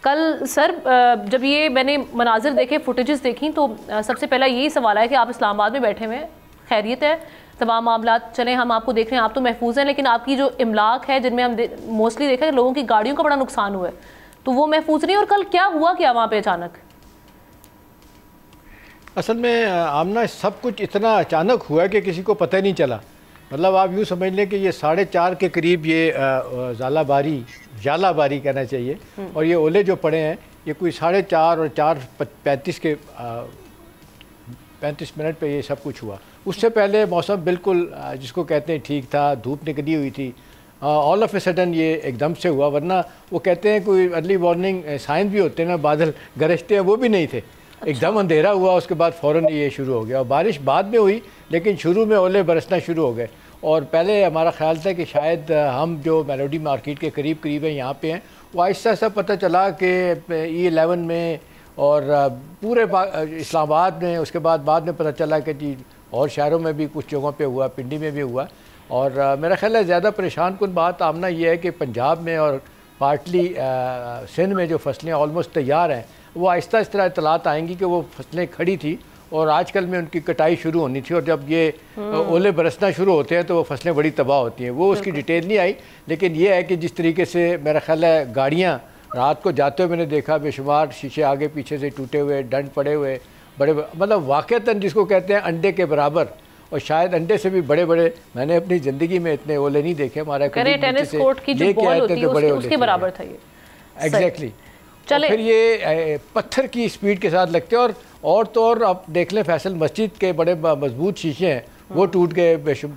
कल सर जब ये मैंने मनाजिर देखे, फुटेजेस देखी, तो सबसे पहला यही सवाल है कि आप इस्लामाबाद में बैठे हुए हैं, खैरियत है, तमाम मामला चलें, हम आपको देख रहे हैं, आप तो महफूज हैं, लेकिन आपकी जो इमलाक है जिनमें हम मोस्टली देखा है लोगों की गाड़ियों का बड़ा नुकसान हुआ है, तो वो महफूज नहीं। और कल क्या हुआ क्या वहाँ पे अचानक? असल में आमना सब कुछ इतना अचानक हुआ कि किसी को पता ही नहीं चला। मतलब आप यूँ समझ लें कि ये 4:30 के करीब ये जालाबारी कहना चाहिए, और ये ओले जो पड़े हैं ये कोई 4:30 और 4:35 के 35 मिनट पे ये सब कुछ हुआ। उससे पहले मौसम बिल्कुल जिसको कहते हैं ठीक था, धूप निकली हुई थी। ऑल ऑफ ए सडन ये एकदम से हुआ, वरना वो कहते हैं कोई अर्ली वार्निंग साइन भी होते हैं ना, बादल गरजते हैं, वो भी नहीं थे। एकदम अंधेरा हुआ, उसके बाद फ़ौरन ये शुरू हो गया, और बारिश बाद में हुई, लेकिन शुरू में ओले बरसना शुरू हो गए। और पहले हमारा ख्याल था कि शायद हम जो मेलोडी मार्केट के करीब करीब हैं यहाँ पे हैं, वो आहिस्ता आहिस्ता पता चला कि E11 में और पूरे इस्लामाबाद में, उसके बाद में पता चला कि जी और शहरों में भी कुछ जगहों पे हुआ, पिंडी में भी हुआ। और मेरा ख्याल है ज़्यादा परेशान कुन बात आमना ये है कि पंजाब में और पार्टली सिंध में जो फसलें ऑलमोस्ट तैयार हैं, वो आहिस्ता इस तरह इतलात आएंगी कि वो फसलें खड़ी थी और आजकल में उनकी कटाई शुरू होनी थी, और जब ये ओले बरसना शुरू होते हैं तो वो फसलें बड़ी तबाह होती हैं। वो उसकी डिटेल नहीं आई, लेकिन ये है कि जिस तरीके से मेरा ख्याल है गाड़ियाँ रात को जाते हुए मैंने देखा, बेशुमार शीशे आगे पीछे से टूटे हुए, डंड पड़े हुए, बड़े मतलब वाक़तन जिसको कहते हैं अंडे के बराबर, और शायद अंडे से भी बड़े बड़े। मैंने अपनी ज़िंदगी में इतने ओले नहीं देखे। हमारा टेनिस कोर्ट की जो बॉल होती है उसके बराबर था ये। एग्जैक्टली। फिर ये पत्थर की स्पीड के साथ लगते हैं, और तो और आप देख लें फैसल मस्जिद के बड़े मजबूत शीशे हैं, वो टूट गए,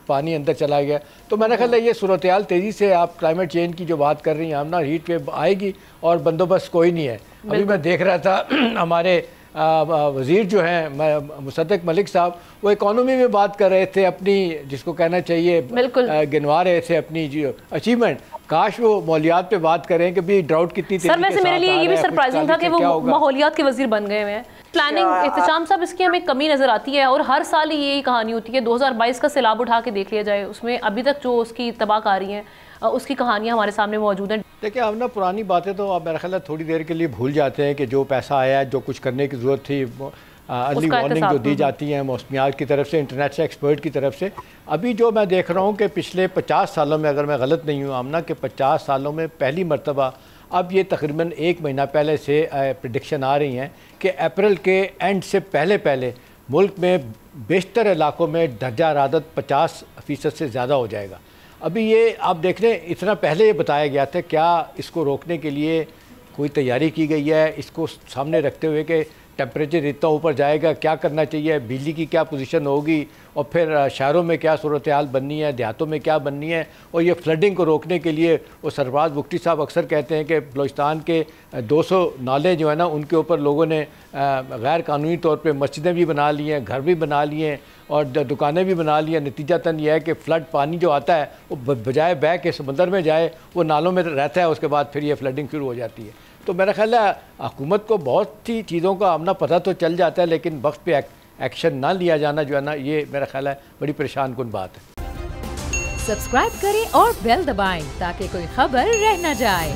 पानी अंदर चला गया। तो मैंने ख्याल है ये सूरत हाल तेज़ी से, आप क्लाइमेट चेंज की जो बात कर रही हैं हम ना, हीट वेव आएगी और बंदोबस्त कोई नहीं है। अभी मैं देख रहा था हमारे वज़ीर जो हैं मुसद्दक मलिक साहब, वो इकॉनमी में बात कर रहे थे अपनी, जिसको कहना चाहिए गिनवा रहे थे अपनी जो अचीवमेंट। काश वो माहौलियात पे बात करें कि भी ड्राउट कितनी तेजी सर वैसे मेरे लिए ये भी सरप्राइजिंग था कि वो माहौलियात के वजीर बन गए हुए हैं। प्लानिंग इख्तिसाम साहब, इसकी हमें कमी नज़र आती है, और हर साल ही यही कहानी होती है। 2022 का सैलाब उठा के देख लिया जाए, उसमें अभी तक जो उसकी तबाहकारी हैं उसकी कहानियाँ हमारे सामने मौजूद हैं। देखिए अब ना पुरानी बातें तो आप मेरा ख्याल है थोड़ी देर के लिए भूल जाते हैं कि जो पैसा आया, जो कुछ करने की ज़रूरत थी, अर्ली वार्निंग जो दी जाती हैं मौसमियात की तरफ से, इंटरनेट से एक्सपर्ट की तरफ से। अभी जो मैं देख रहा हूँ कि पिछले 50 सालों में, अगर मैं गलत नहीं हूँ आमना, कि 50 सालों में पहली मरतबा अब ये तकरीबन 1 महीना पहले से प्रेडिक्शन आ रही हैं कि अप्रैल के एंड से पहले मुल्क में बेशतर इलाकों में दर्जा हरारत 50% से ज़्यादा हो जाएगा। अभी ये आप देख रहे हैं, इतना पहले ये बताया गया था, क्या इसको रोकने के लिए कोई तैयारी की गई है? इसको सामने रखते हुए कि टेम्परेचर इतना ऊपर जाएगा, क्या करना चाहिए, बिजली की क्या पोजीशन होगी, और फिर शहरों में क्या सूरत हाल बननी है, देहातों में क्या बननी है। और ये फ्लडिंग को रोकने के लिए वो सरफराज बुख्ती साहब अक्सर कहते हैं कि बलूचिस्तान के 200 नाले जो है ना, उनके ऊपर लोगों ने गैर कानूनी तौर पे मस्जिदें भी बना ली हैं, घर भी बना लिए हैं और दुकानें भी बना ली हैं। नतीजतन यह है कि फ्लड पानी जो आता है वो बजाय बह के समंदर में जाए, वो नालों में रहता है, उसके बाद फिर ये फ्लडिंग शुरू हो जाती है। तो मेरा ख्याल है हुकूमत को बहुत सी चीज़ों का आमना पता तो चल जाता है, लेकिन वक्त पे एक्शन ना लिया जाना जो है ना, ये मेरा ख्याल है बड़ी परेशान कुन बात है। सब्सक्राइब करें और बेल दबाएं ताकि कोई खबर रह न जाए।